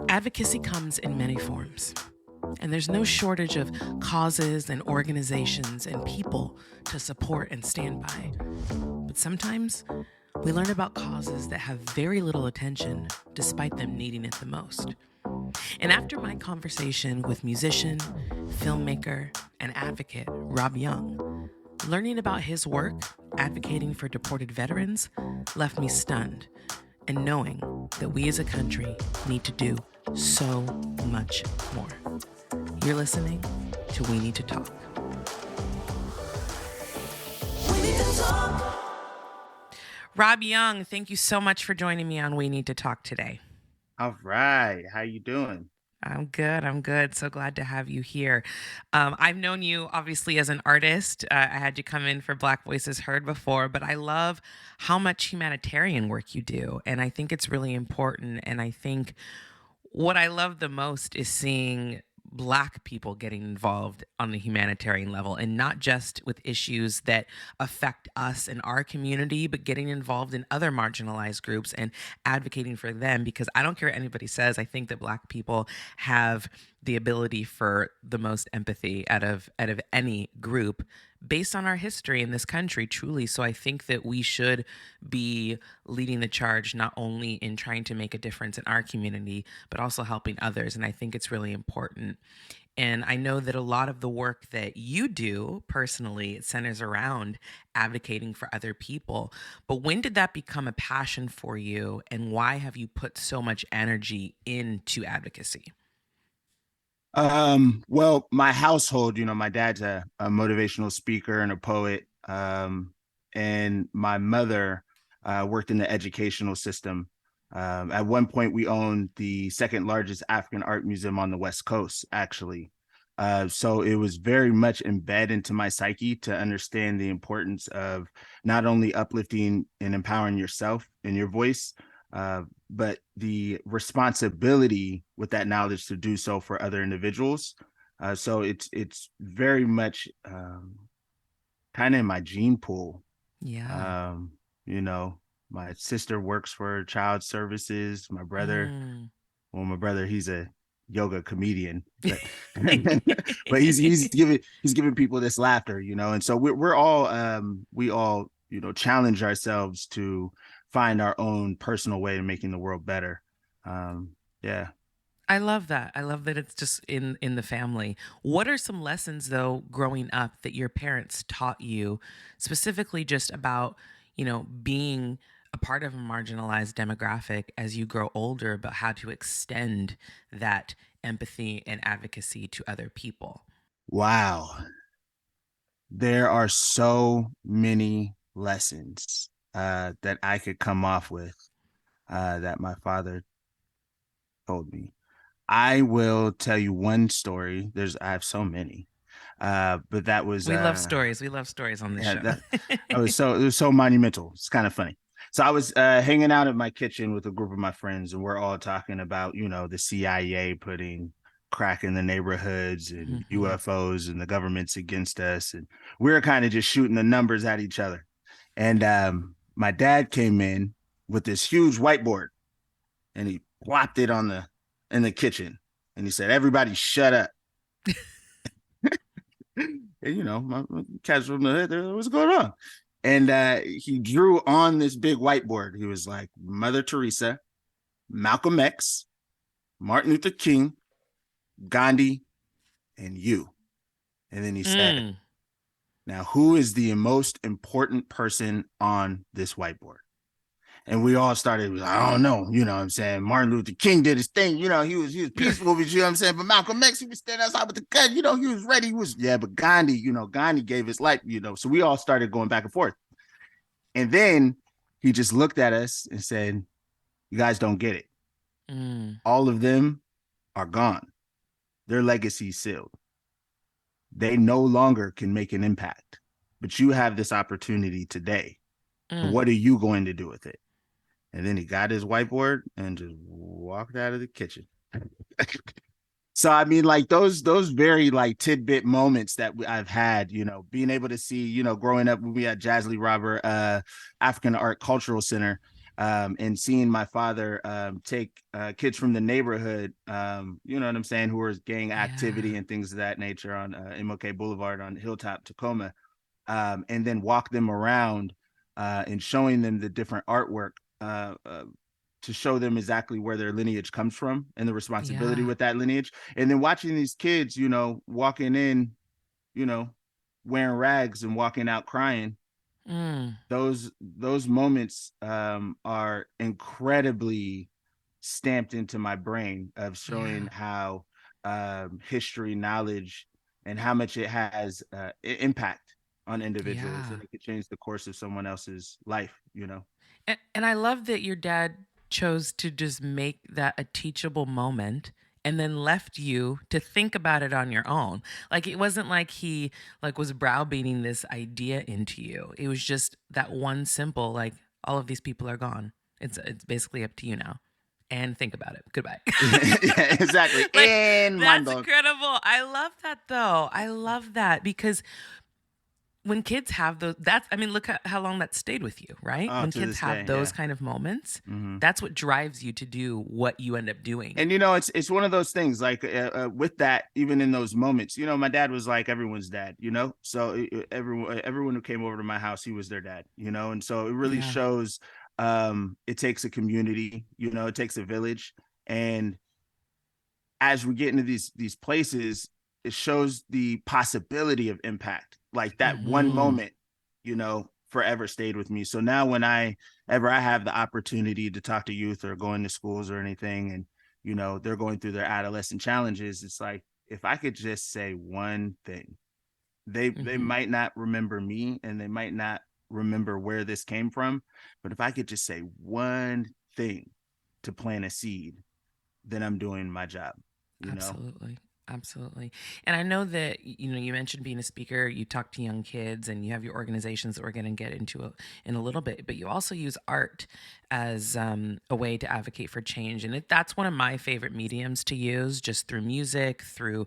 Advocacy comes in many forms, and there's no shortage of causes and organizations and people to support and stand by. But sometimes we learn about causes that have very little attention despite them needing it the most. And after my conversation with musician, filmmaker, and advocate Rob Young, learning about his work advocating for deported veterans left me stunned, and knowing that we as a country need to do so much more. You're listening to We Need to Talk. We need to talk. Rob Young, thank you so much for joining me on We Need to Talk today. All right. How you doing? I'm good. So glad to have you here. I've known you obviously as an artist. I had you come in for Black Voices Heard before, but I love how much humanitarian work you do. And I think it's really important. And I think what I love the most is seeing Black people getting involved on the humanitarian level, and not just with issues that affect us and our community, but getting involved in other marginalized groups and advocating for them. Because I don't care what anybody says, I think that Black people have the ability for the most empathy out of any group based on our history in this country, truly. So I think that we should be leading the charge, not only in trying to make a difference in our community, but also helping others. And I think it's really important. And I know that a lot of the work that you do personally, it centers around advocating for other people. But when did that become a passion for you? And why have you put so much energy into advocacy? Well, my household, my dad's a motivational speaker and a poet. And my mother worked in the educational system. At one point, we owned the second largest African art museum on the West Coast, actually. So it was very much embedded into my psyche to understand the importance of not only uplifting and empowering yourself and your voice, but the responsibility with that knowledge to do so for other individuals. So it's very much kind of in my gene pool. Yeah. My sister works for Child Services. My brother, my brother, he's a yoga comedian, but, but he's giving people this laughter, and so we all challenge ourselves to find our own personal way of making the world better. Yeah. I love that. I love that it's just in the family. What are some lessons though growing up that your parents taught you, specifically just about, being a part of a marginalized demographic as you grow older, about how to extend that empathy and advocacy to other people? Wow. There are so many lessons that I could come off with that my father told me. I will tell you one story. I have so many, but that was we love stories. We love stories on this show. It was so monumental. It's kind of funny. So I was hanging out at my kitchen with a group of my friends, and we're all talking about the CIA putting crack in the neighborhoods and UFOs and the government's against us, and we were kind of just shooting the numbers at each other. And my dad came in with this huge whiteboard, and he plopped it in the kitchen, and he said, "Everybody shut up." And my cats from the hood, what's going on? And he drew on this big whiteboard. He was like, Mother Teresa, Malcolm X, Martin Luther King, Gandhi, and you. And then he said, now, who is the most important person on this whiteboard? And we all started, I don't know, what I'm saying? Martin Luther King did his thing, he was peaceful, but what I'm saying? But Malcolm X, he was standing outside with the gun, he was ready, but Gandhi, Gandhi gave his life, so we all started going back and forth. And then he just looked at us and said, you guys don't get it. All of them are gone. Their legacy sealed. They no longer can make an impact, but you have this opportunity today. What are you going to do with it? And then he got his whiteboard and just walked out of the kitchen. So, I mean, like those very like tidbit moments that I've had, being able to see, growing up when we had Jasley Robert, African Art Cultural Center, And seeing my father take kids from the neighborhood, you know what I'm saying, who was gang activity Yeah. and things of that nature on MLK Boulevard on Hilltop, Tacoma, and then walk them around and showing them the different artwork to show them exactly where their lineage comes from and the responsibility Yeah. with that lineage. And then watching these kids, you know, walking in, you know, wearing rags and walking out crying, Mm. those moments are incredibly stamped into my brain of showing Yeah. how history knowledge and how much it has impact on individuals, Yeah. and it could change the course of someone else's life, you know. And I love that your dad chose to just make that a teachable moment and then left you to think about it on your own. Like it wasn't like he like was browbeating this idea into you. It was just that one simple like all of these people are gone. It's basically up to you now. And think about it. Goodbye. Yeah, exactly. Like And mind that's blown. incredible. I love that though. I love that because when kids have those, that's, I mean, look at how long that stayed with you, right? Oh, When to kids this have day, those yeah. kind of moments, Mm-hmm. that's what drives you to do what you end up doing. And you know, it's one of those things like with that, even in those moments, you know, my dad was like everyone's dad, you know. So everyone who came over to my house, he was their dad, you know. And so it really Yeah. shows it takes a community, you know, it takes a village. And as we get into these places, it shows the possibility of impact. Like that one Hmm. moment, you know, forever stayed with me. So now when I have the opportunity to talk to youth or go into schools or anything, and you know, they're going through their adolescent challenges, it's like if I could just say one thing, they Hmm. might not remember me and they might not remember where this came from, but if I could just say one thing to plant a seed, then I'm doing my job, you know. Absolutely. Absolutely. And I know that, you know, you mentioned being a speaker, you talk to young kids and you have your organizations that we're going to get into in a little bit, but you also use art as a way to advocate for change. And that's one of my favorite mediums to use, just through music, through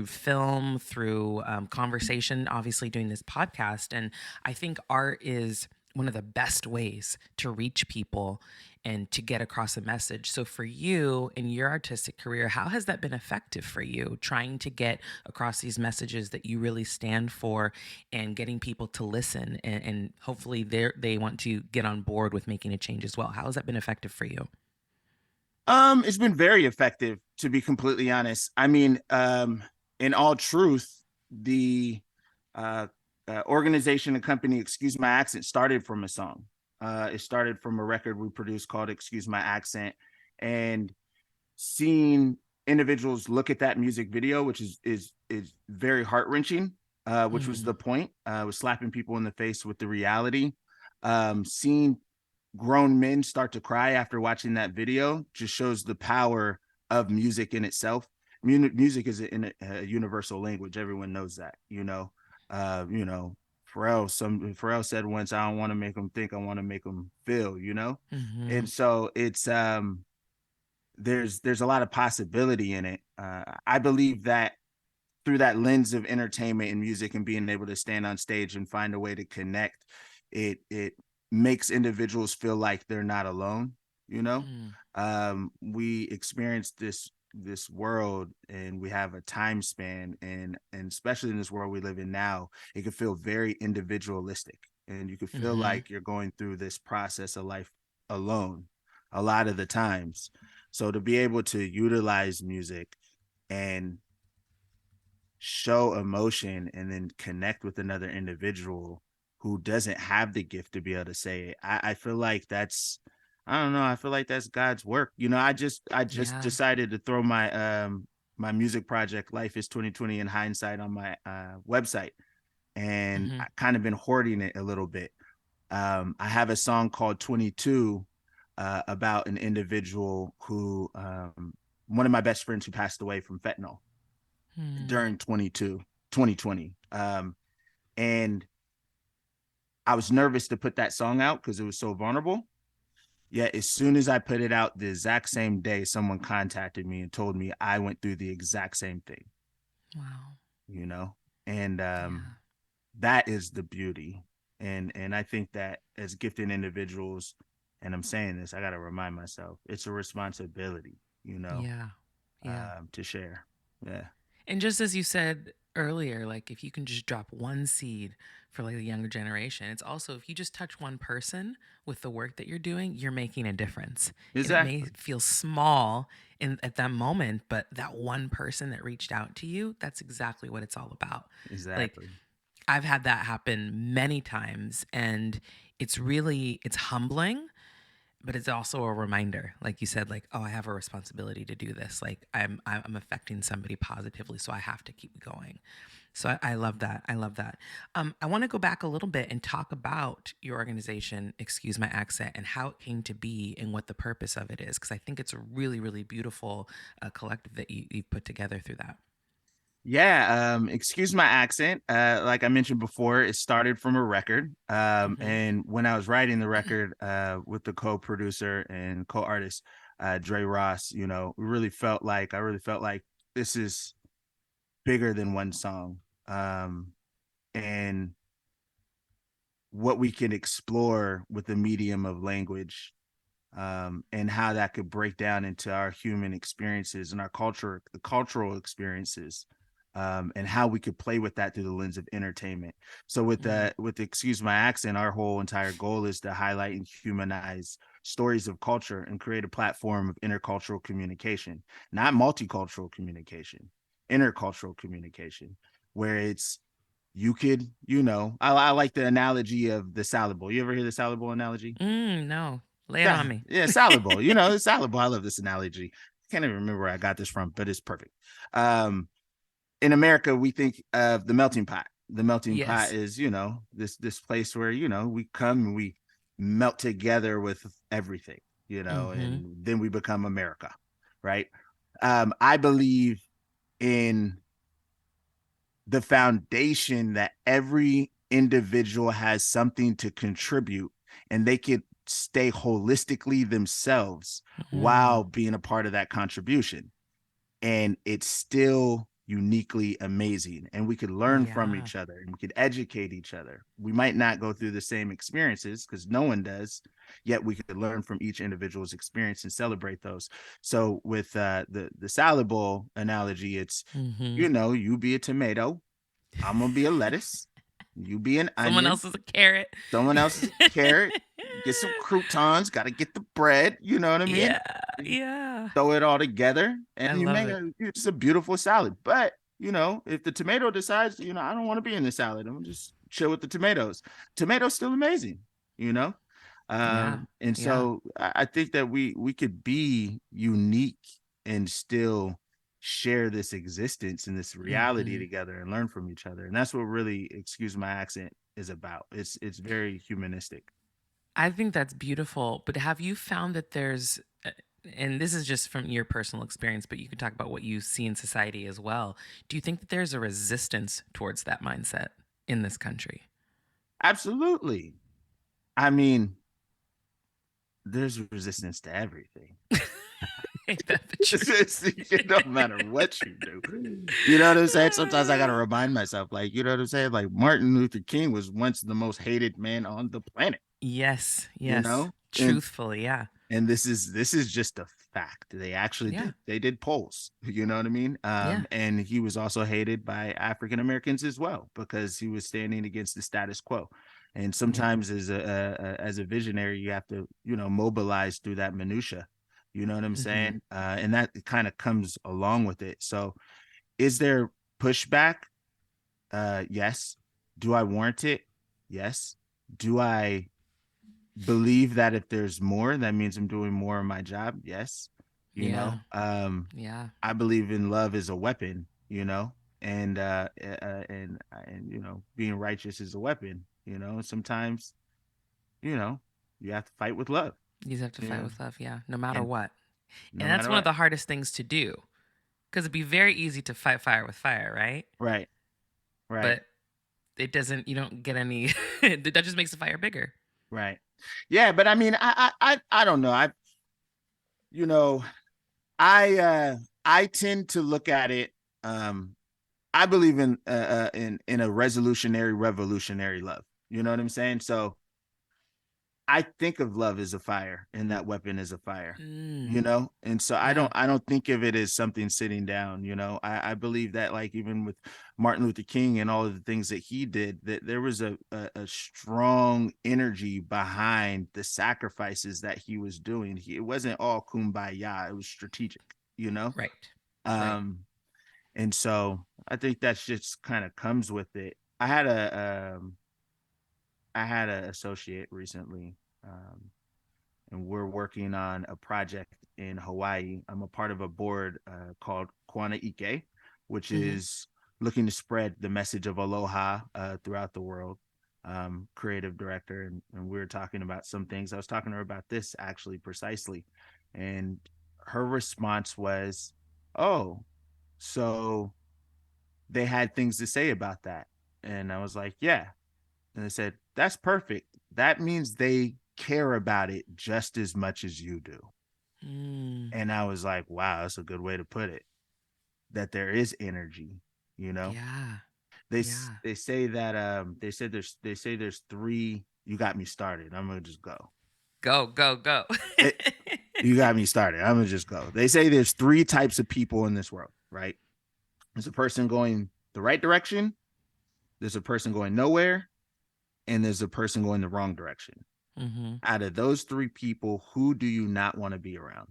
film, through conversation, obviously doing this podcast. And I think art is one of the best ways to reach people and to get across a message. So, for you in your artistic career, how has that been effective for you, trying to get across these messages that you really stand for and getting people to listen and hopefully they want to get on board with making a change as well? How has that been effective for you? It's been very effective, to be completely honest. I mean, in all truth, the uh, organization and company, Excuse My Accent, started from a song. It started from a record we produced called Excuse My Accent. And seeing individuals look at that music video, which is very heart wrenching, which was Mm, the point, was slapping people in the face with the reality. Seeing grown men start to cry after watching that video just shows the power of music in itself. Music is a universal language. Everyone knows that, you know. You know, Pharrell said once, "I don't want to make them think, I want to make them feel," you know. mm-hmm, And so it's there's a lot of possibility in it. I believe that through that lens of entertainment and music and being able to stand on stage and find a way to connect, it makes individuals feel like they're not alone, you know. mm, We experience this world and we have a time span, and especially in this world we live in now, it can feel very individualistic, and you can feel mm-hmm. like you're going through this process of life alone a lot of the times. So to be able to utilize music and show emotion and then connect with another individual who doesn't have the gift to be able to say it, I feel like that's, I don't know, I feel like that's God's work. You know, I just Yeah. decided to throw my music project Life is 2020 in Hindsight on my website, and Mm-hmm. I kind of been hoarding it a little bit. I have a song called 22 about an individual who one of my best friends who passed away from fentanyl Mm. during 2020. And I was nervous to put that song out because it was so vulnerable. Yet as soon as I put it out the exact same day, someone contacted me and told me I went through the exact same thing, Wow. you know? And Yeah. that is the beauty. And I think that as gifted individuals, and I'm saying this, I got to remind myself it's a responsibility, Yeah. Yeah. to share. Yeah. And just as you said earlier, like if you can just drop one seed for like the younger generation, it's also if you just touch one person with the work that you're doing, you're making a difference. And it may Exactly. feel small in at that moment, but that one person that reached out to you, that's exactly what it's all about. Like Exactly. I've had that happen many times, and it's humbling, but it's also a reminder, like you said, like, oh, I have a responsibility to do this, like I'm affecting somebody positively, so I have to keep going. So I love that. I love that. I want to go back a little bit and talk about your organization, excuse my accent, and how it came to be and what the purpose of it is, because I think it's a really, really beautiful collective that you've put together through that. Yeah, excuse my accent. Like I mentioned before, it started from a record. Mm-hmm. And when I was writing the record with the co-producer and co-artist Dre Ross, I really felt like this is bigger than one song. And what we can explore with the medium of language, and how that could break down into our human experiences and the cultural experiences, and how we could play with that through the lens of entertainment. So Mm. with excuse my accent, our whole entire goal is to highlight and humanize stories of culture and create a platform of intercultural communication, not multicultural communication, intercultural communication, where it's you could, I like the analogy of the salad bowl. You ever hear the salad bowl analogy? No, lay it Yeah, on me. yeah, salad bowl. The salad bowl. I love this analogy. I can't even remember where I got this from, but it's perfect. Um, in America, we think of the melting pot. The melting pot Yes. is, this place where, we come and we melt together with everything, Mm-hmm. and then we become America, right? I believe in the foundation that every individual has something to contribute, and they could stay holistically themselves Mm. while being a part of that contribution, and it's still uniquely amazing, and we could learn from Yeah. each other and we could educate each other. We might not go through the same experiences because no one does, yet we could learn from each individual's experience and celebrate those. So with the salad bowl analogy, it's, Mm-hmm. you be a tomato, I'm gonna be a lettuce, you be an Someone onion, else is a carrot. someone else is a carrot, get some croutons, got to get the bread, you know what I mean? Yeah. Yeah. Throw it all together I and you love make it. it's a beautiful salad. But, if the tomato decides, I don't want to be in the salad, I'm gonna just chill with the tomatoes. Tomatoes still amazing, you know? Yeah. And Yeah. so I think that we could be unique and still share this existence and this reality Mm-hmm. together and learn from each other. And that's what really, excuse my accent, is about. It's very humanistic. I think that's beautiful. But have you found that and this is just from your personal experience, but you could talk about what you see in society as well. Do you think that there's a resistance towards that mindset in this country? Absolutely. I mean, there's resistance to everything. Ain't that the truth? It don't matter what you do. You know what I'm saying? Sometimes I gotta remind myself, like, you know what I'm saying? Like Martin Luther King was once the most hated man on the planet, Yes. you Yes. know? And Truthfully. Yeah. this is just a fact. Yeah. They did polls, you know what I mean? Yeah. And he was also hated by African Americans as well because he was standing against the status quo. And Yeah. sometimes as a visionary, you have to, mobilize through that minutia. You know what I'm Mm-hmm. saying? And that kind of comes along with it. So is there pushback? Yes. Do I warrant it? Yes. Do I believe that if there's more, that means I'm doing more of my job? Yes. You Yeah. know, Yeah. I believe in love as a weapon, and being righteous is a weapon, sometimes, you know, you have to fight with love, You just have to you fight know, with love. Yeah. No matter and what. no And that's matter one of what. the hardest things to do because it'd be very easy to fight fire with fire, right? Right. Right. But it doesn't, you don't get any, that just makes the fire bigger. Right. Yeah, but I mean, I don't know. You know, I tend to look at it. Um, I believe in a revolutionary love. You know what I'm saying? So I think of love as a fire and that weapon as a fire, Mm, and so yeah. I don't think of it as something sitting down. I believe that, like, even with Martin Luther King and all of the things that he did, that there was a strong energy behind the sacrifices that he was doing. It wasn't all kumbaya, it was strategic, you know Right. Right. um and so I think that's just kind of comes with it. I had an associate recently, and we're working on a project in Hawaii. I'm a part of a board called Kwana Ike, which Mm-hmm. is looking to spread the message of aloha throughout the world. Creative director, and we were talking about some things. I was talking to her about this actually precisely, and her response was, "Oh, so they had things to say about that," and I was like, "Yeah." And they said, "That's perfect. That means they care about it just as much as you do." Mm, And I was like, wow, that's a good way to put it. That there is energy, you know. yeah. They Yeah. they say that they say there's three. You got me started. I'm gonna just go. Go, go, go. It, you got me started. I'm gonna just go. They say there's three types of people in this world, right? There's a person going the right direction. There's a person going nowhere, and there's a person going the wrong direction. Mm-hmm. Out of those three people, who do you not want to be around?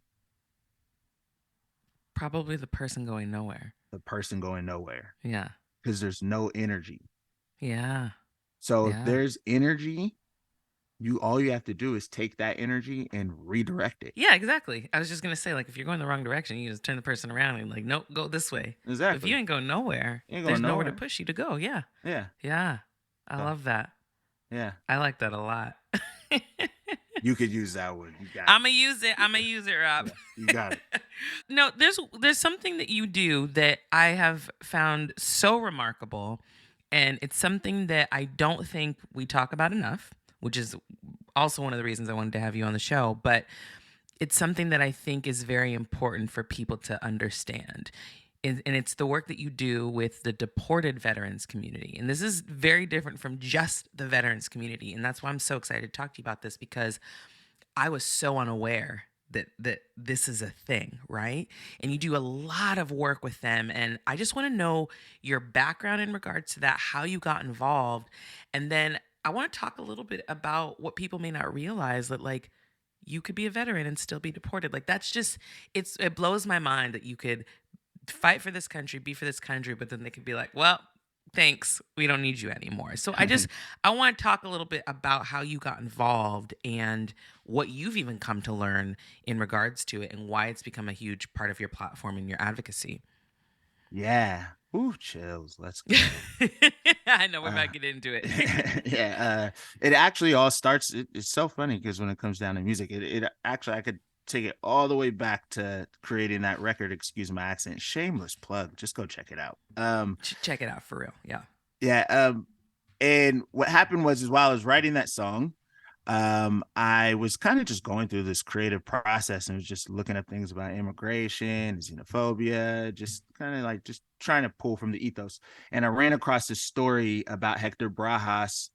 Probably the person going nowhere. The person going nowhere, Yeah. because there's no energy. Yeah. So if Yeah. there's energy, you all you have to do is take that energy and redirect it. Yeah, exactly. I was just gonna say, like, if you're going the wrong direction, you just turn the person around and like, nope, go this way. But if you Exactly. ain't going nowhere, You ain't there's going nowhere to nowhere. push you to go. Yeah. Yeah. Yeah. I So love that. yeah. I like that a lot. You could use that one. You got I'ma use it. I'ma use it, it. Rob. Yeah. You got it. No, there's something that you do that I have found so remarkable, and it's something that I don't think we talk about enough, which is also one of the reasons I wanted to have you on the show, but it's something that I think is very important for people to understand. And it's the work that you do with the deported veterans community. And this is very different from just the veterans community. And that's why I'm so excited to talk to you about this, because I was so unaware that this is a thing, right? And you do a lot of work with them, and I just want to know your background in regards to that, how you got involved, and then I want to talk a little bit about what people may not realize, that like you could be a veteran and still be deported. Like that's just it blows my mind that you could fight for this country, be for this country, but then they could be like, well, thanks, we don't need you anymore. So I want to talk a little bit about how you got involved and what you've even come to learn in regards to it and why it's become a huge part of your platform and your advocacy. Yeah. Ooh, chills. Let's go. I know we're Uh, about to get into it. yeah. It actually all starts. It's so funny because when it comes down to music, it actually I could take it all the way back to creating that record. Excuse my accent. Shameless plug. Just go check it out. Check it out for real. Yeah. Yeah. And what happened was, is while I was writing that song, I was kind of just going through this creative process and was just looking up things about immigration, xenophobia, just kind of like just trying to pull from the ethos. And I ran across this story about Hector Brajas,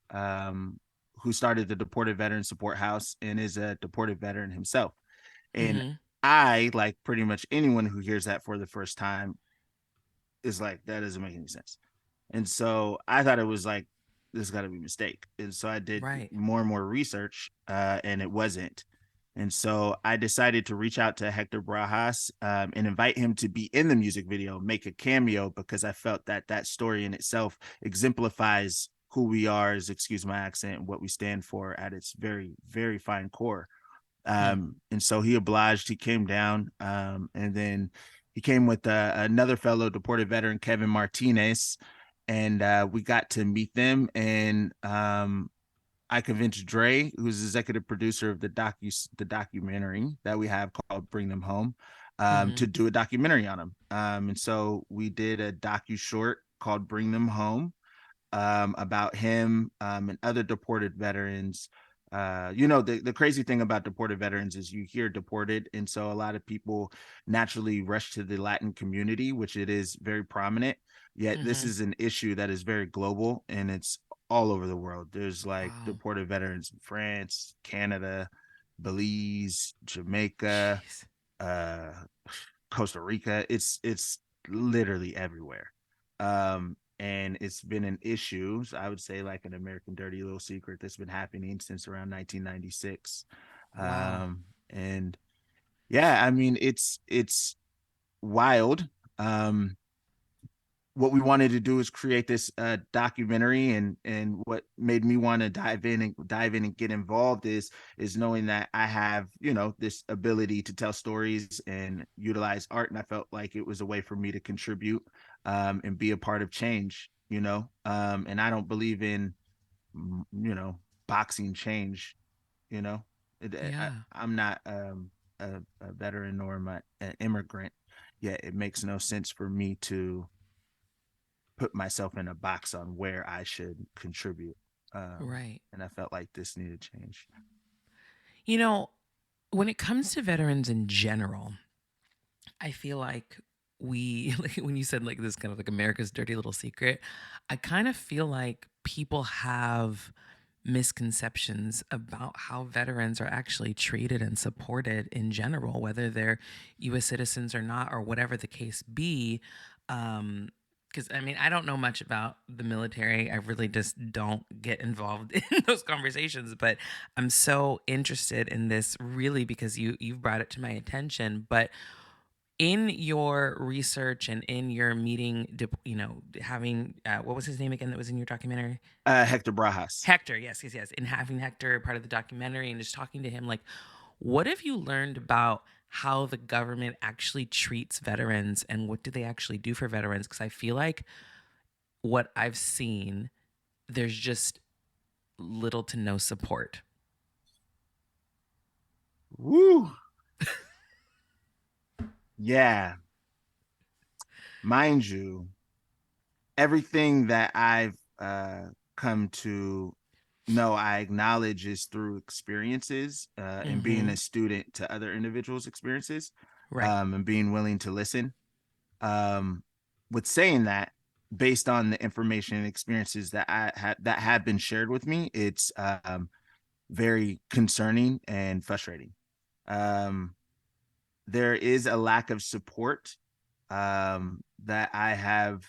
who started the Deported Veterans Support House and is a deported veteran himself. And Mm-hmm. I, like pretty much anyone who hears that for the first time, is like, that doesn't make any sense. And so I thought it was like, this got to be a mistake. And so I did Right. more and more research, and it wasn't. And so I decided to reach out to Hector Brajas, and invite him to be in the music video, make a cameo, because I felt that that story in itself exemplifies who we are, as, excuse my accent, what we stand for at its very, very fine core. Mm. And so he obliged. He came down, and then he came with another fellow deported veteran, Kevin Martinez, and we got to meet them. And I convinced Dre, who's the executive producer of the documentary that we have called "Bring Them Home," Mm-hmm. to do a documentary on them. And so we did a docu short called "Bring Them Home," about him, and other deported veterans. The crazy thing about deported veterans is you hear deported, and so a lot of people naturally rush to the Latin community, which it is very prominent. Yet this Mm-hmm. is an issue that is very global, and it's all over the world. There's like Wow. deported veterans in France, Canada, Belize, Jamaica, Jeez. uh, Costa Rica. It's literally everywhere. And it's been an issue. So I would say like an American dirty little secret that's been happening since around 1996. Wow. And yeah, I mean it's wild. What we wanted to do is create this documentary, and what made me want to dive in and get involved is knowing that I have, you know, this ability to tell stories and utilize art, and I felt like it was a way for me to contribute and be a part of change, you know. And I don't believe in, you know, boxing change, you know. Yeah. I'm not a veteran nor am I an immigrant, yet it makes no sense for me to put myself in a box on where I should contribute. Right. And I felt like this needed change. You know, when it comes to veterans in general, I feel like we like when you said like this kind of like America's dirty little secret, I kind of feel like people have misconceptions about how veterans are actually treated and supported in general, whether they're US citizens or not, or whatever the case be. Because I mean, I don't know much about the military. I really just don't get involved in those conversations. But I'm so interested in this really because you've brought it to my attention. But in your research and in your meeting, you know, having what was his name again that was in your documentary? Hector Brajas. Hector, yes, yes, yes. In having Hector part of the documentary and just talking to him, like, what have you learned about how the government actually treats veterans and what do they actually do for veterans? Because I feel like what I've seen, there's just little to no support. Woo. Yeah. Mind you, everything that I've come to know, I acknowledge is through experiences and being Mm-hmm. a student to other individuals' experiences, Right. and being willing to listen. Um, with saying that, based on the information and experiences that that have been shared with me, it's very concerning and frustrating. Um, there is a lack of support that I have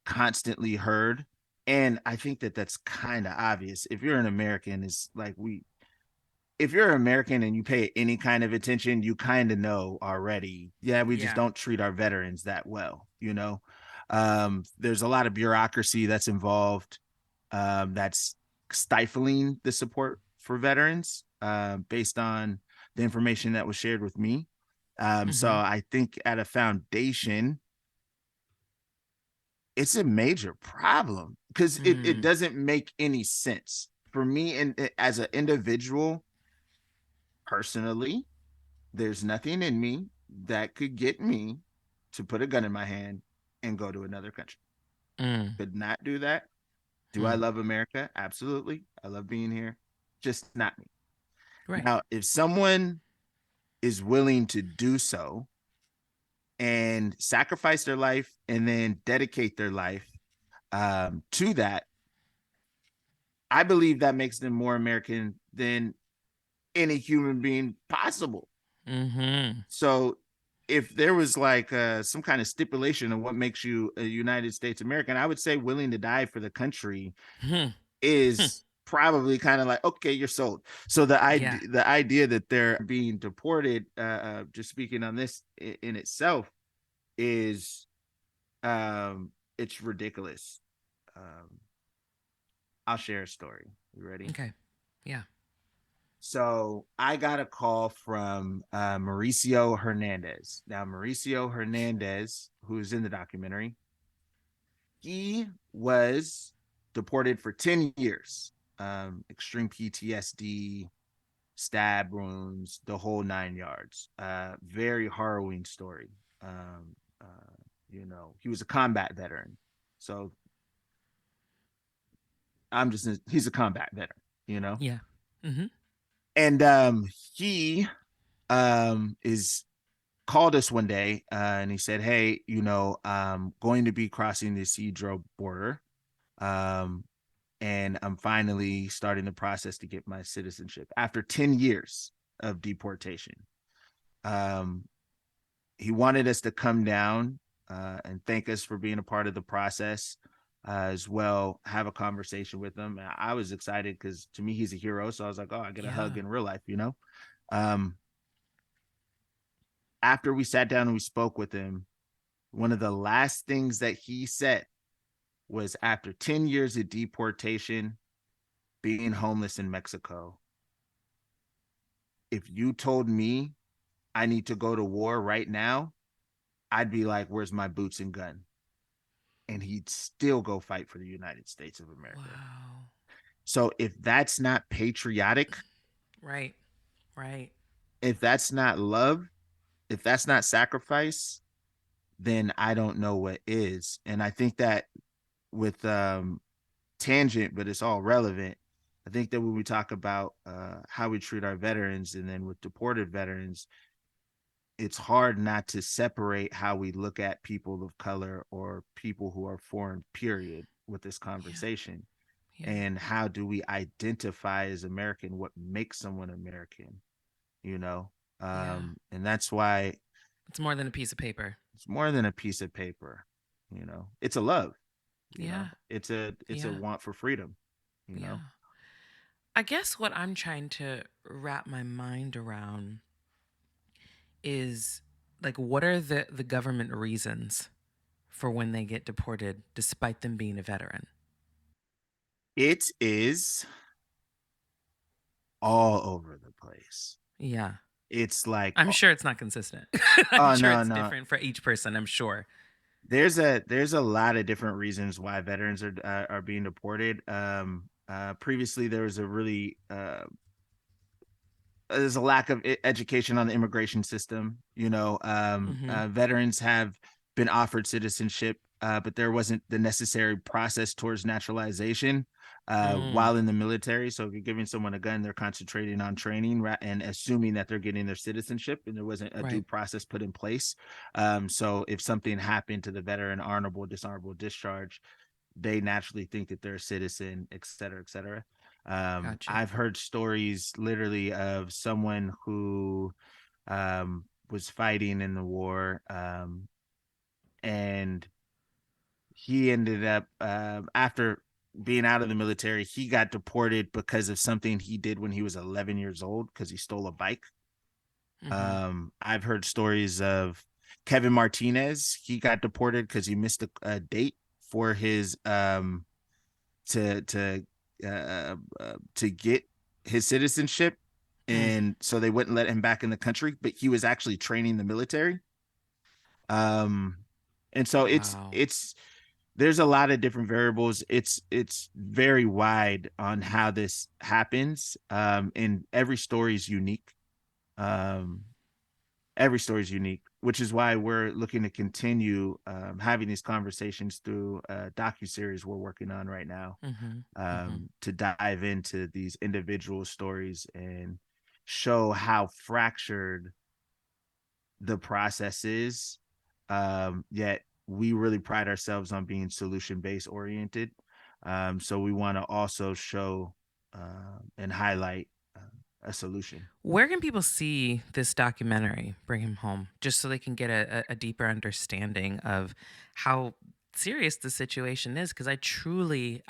constantly heard. And I think that that's kind of obvious. If you're an American, it's like if you're an American and you pay any kind of attention, you kind of know already. Yeah, we just Yeah. don't treat our veterans that well, you know. There's a lot of bureaucracy that's involved, that's stifling the support for veterans, based on the information that was shared with me. So Mm-hmm. I think at a foundation, it's a major problem because it Mm. doesn't make any sense for me. And as an individual, personally, there's nothing in me that could get me to put a gun in my hand and go to another country. Mm. Could not do that. Do I Mm. love America? Absolutely. I love being here. Just not me. Right. Now, if someone is willing to do so and sacrifice their life and then dedicate their life to that, I believe that makes them more American than any human being possible. Mm-hmm. So if there was like some kind of stipulation of what makes you a United States American, I would say willing to die for the country Hmm. Hmm. is probably kind of like, okay, you're sold. So Yeah. the idea that they're being deported, just speaking on this in itself, is it's ridiculous. Um, I'll share a story. You ready? Okay. Yeah. So I got a call from Mauricio Hernandez. Now, Mauricio Hernandez, who's in the documentary, he was deported for 10 years, extreme PTSD, stab wounds, the whole 9 yards. Very harrowing story. Um, you know, he was a combat veteran. So he's a combat veteran, you know? Yeah. Mm-hmm. And he is called us one day, and he said, "Hey, you know, I'm going to be crossing the Cedro border. Um, and I'm finally starting the process to get my citizenship after 10 years of deportation. Um, he wanted us to come down and thank us for being a part of the process, as well, have a conversation with him. I was excited because to me, he's a hero. So I was like, oh, I get a hug Yeah. in real life, you know? Um, After we sat down and we spoke with him, one of the last things that he said was after 10 years of deportation, being homeless in Mexico, if you told me I need to go to war right now, I'd be like, where's my boots and gun? And he'd still go fight for the United States of America. Wow. So if that's not patriotic, Right. Right. if that's not love, if that's not sacrifice, then I don't know what is. And I think that with tangent, but it's all relevant. I think that when we talk about how we treat our veterans, and then with deported veterans, it's hard not to separate how we look at people of color or people who are foreign, period, with this Yeah. conversation. Yeah. And how do we identify as American? What makes someone American? You know, Yeah. and that's why It's more than a piece of paper. it's more than a piece of paper. It's a love. Yeah. It's a Yeah. want for freedom. You know, Yeah. I guess what I'm trying to wrap my mind around is like what are the government reasons for when they get deported despite them being a veteran? it is all over the place. Yeah. It's like, I'm sure it's not consistent. I'm oh sure no, it's no. different for each person, I'm sure. There's a lot of different reasons why veterans are being deported. Previously, there was a really there's a lack of education on the immigration system. Mhm. Veterans have been offered citizenship, but there wasn't the necessary process towards naturalization Mm, while in the military. So if you're giving someone a gun, they're concentrating on training and assuming that they're getting their citizenship, and there wasn't a due right. process put in place. So if something happened to the veteran, honorable, dishonorable discharge, they naturally think that they're a citizen, et cetera, et cetera. Gotcha. I've heard stories literally of someone who was fighting in the war, and he ended up, after being out of the military, he got deported because of something he did when he was 11 years old because he stole a bike. Mhm. I've heard stories of Kevin Martinez. He got deported because he missed a date for his to to to get his citizenship, Mm. and so they wouldn't let him back in the country. But he was actually training the military. Um, and so Wow. it's there's a lot of different variables. It's very wide on how this happens. And Um, every story is unique, which is why we're looking to continue having these conversations through a docu-series we're working on right now, Mhm. Mhm. to dive into these individual stories and show how fractured the process is. Yet we really pride ourselves on being solution-based oriented. So we want to also show and highlight a solution. Where can people see this documentary, Bring Him Home, just so they can get a deeper understanding of how serious the situation is? Because I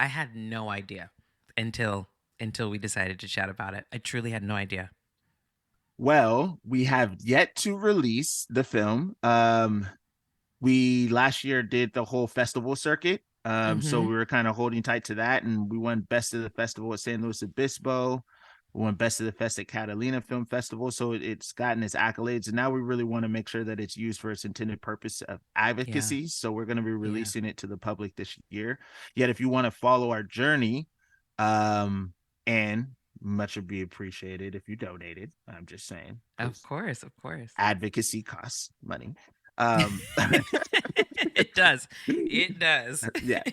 had no idea until until we decided to chat about it. I truly had no idea. Well, we have yet to release the film. We last year did the whole festival circuit. So Mm-hmm. we were kind of holding tight to that, and we won best of the festival at San Luis Obispo. We won best of the fest at Catalina Film Festival. So it's gotten its accolades, and now we really want to make sure that it's used for its intended purpose of Yeah. advocacy. So we're going to be Yeah. releasing it to the public this year. Yet, if you want to follow our journey, um, and much would be appreciated if you donated. I'm just saying, Of because course. Of course. advocacy costs money. Um, It does. It does. yeah.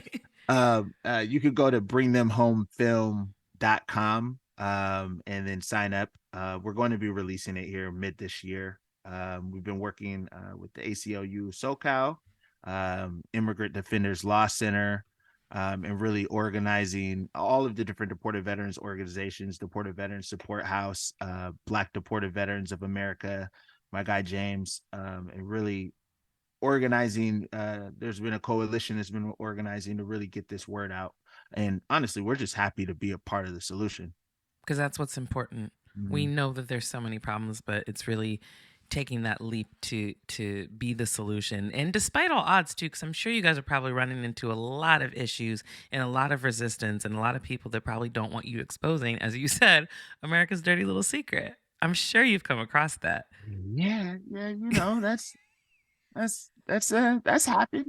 You could go to bringthemhomefilm.com, and then sign up. We're going to be releasing it here mid this year. We've been working with the ACLU SoCal, Immigrant Defenders Law Center, and really organizing all of the different deported veterans organizations, Deported Veterans Support House, Black Deported Veterans of America, my guy James, and really organizing. There's been a coalition that's been organizing to really get this word out. And honestly, we're just happy to be a part of the solution. Because that's what's important. We Mhm. know that there's so many problems, but it's really taking that leap to be the solution. And despite all odds too, because I'm sure you guys are probably running into a lot of issues and a lot of resistance and a lot of people that probably don't want you exposing, as you said, America's dirty little secret. I'm sure you've come across that. Yeah, yeah, that's happened.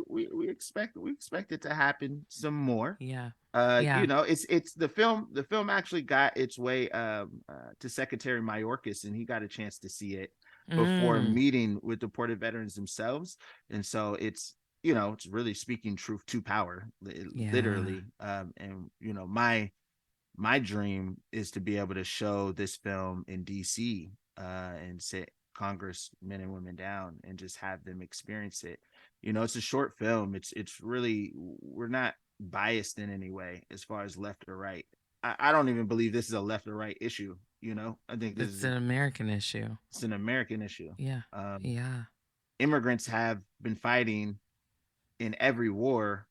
We expect it to happen some more. Yeah. Yeah. It's the film actually got its way to Secretary Mayorkas, and he got a chance to see it before Mm, meeting with deported veterans themselves. And so it's really speaking truth to power, yeah. literally. And my dream is to be able to show this film in DC, and sit congressmen and women down and just have them experience it. It's a short film. It's really, we're not biased in any way as far as left or right. I don't even believe this is a left or right issue. I think this It's is an American issue. it's an American issue. Yeah. Um, Yeah. Immigrants have been fighting in every war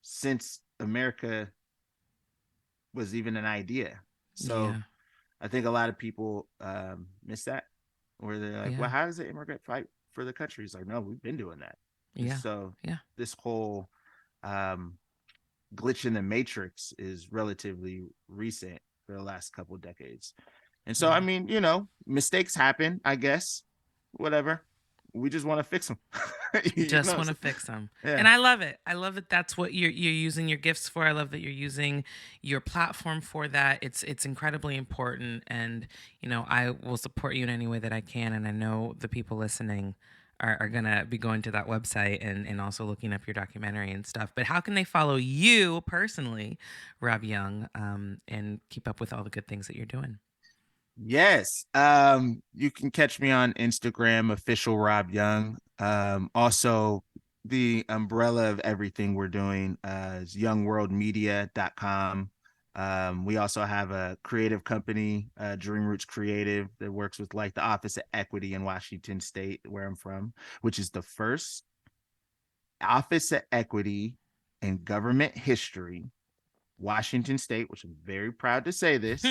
since America was even an idea. So Yeah. I think a lot of people miss that, where they're like, well, Yeah. how does an immigrant fight for the country? It's like, no, we've been doing that. And Yeah. so Yeah. this whole um, glitch in the matrix is relatively recent for the last couple of decades. And so, I Yeah. mean, mistakes happen, I guess, whatever. We just want to fix them. Just want to fix them. Yeah. And I love it. I love that that's what you're using your gifts for. I love that you're using your platform for that. It's incredibly important, and I will support you in any way that I can, and I know the people listening are going to be going to that website and also looking up your documentary and stuff. But how can they follow you personally, Rob Young, and keep up with all the good things that you're doing? Yes. You can catch me on Instagram, official Rob Young. Also the umbrella of everything we're doing is youngworldmedia.com. We also have a creative company, Dream Roots Creative, that works with like the Office of Equity in Washington State, where I'm from, which is the first Office of Equity in government history. Washington State, which I'm very proud to say Hmm. this,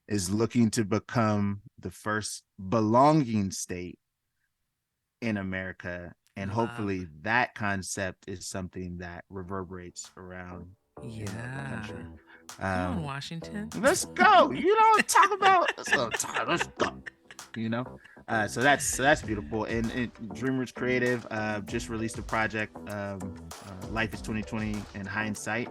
is looking to become the first belonging state in America. And Love. hopefully that concept is something that reverberates around, the Yeah. country. Come on, Washington. Let's go. Talk about let's go. So that's beautiful. And Dream Roots Creative just released a project, Life is 2020 in Hindsight.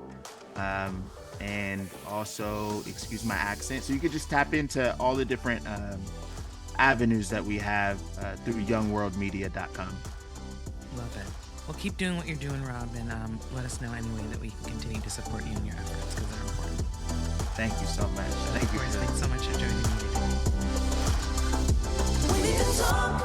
And also, excuse my accent, so you could just tap into all the different avenues that we have through youngworldmedia.com. Love it. Well, keep doing what you're doing, Rob, and let us know any way that we can continue to support you in your efforts because they're important. Thank you so much. Of course, thanks so much for joining me today. We can talk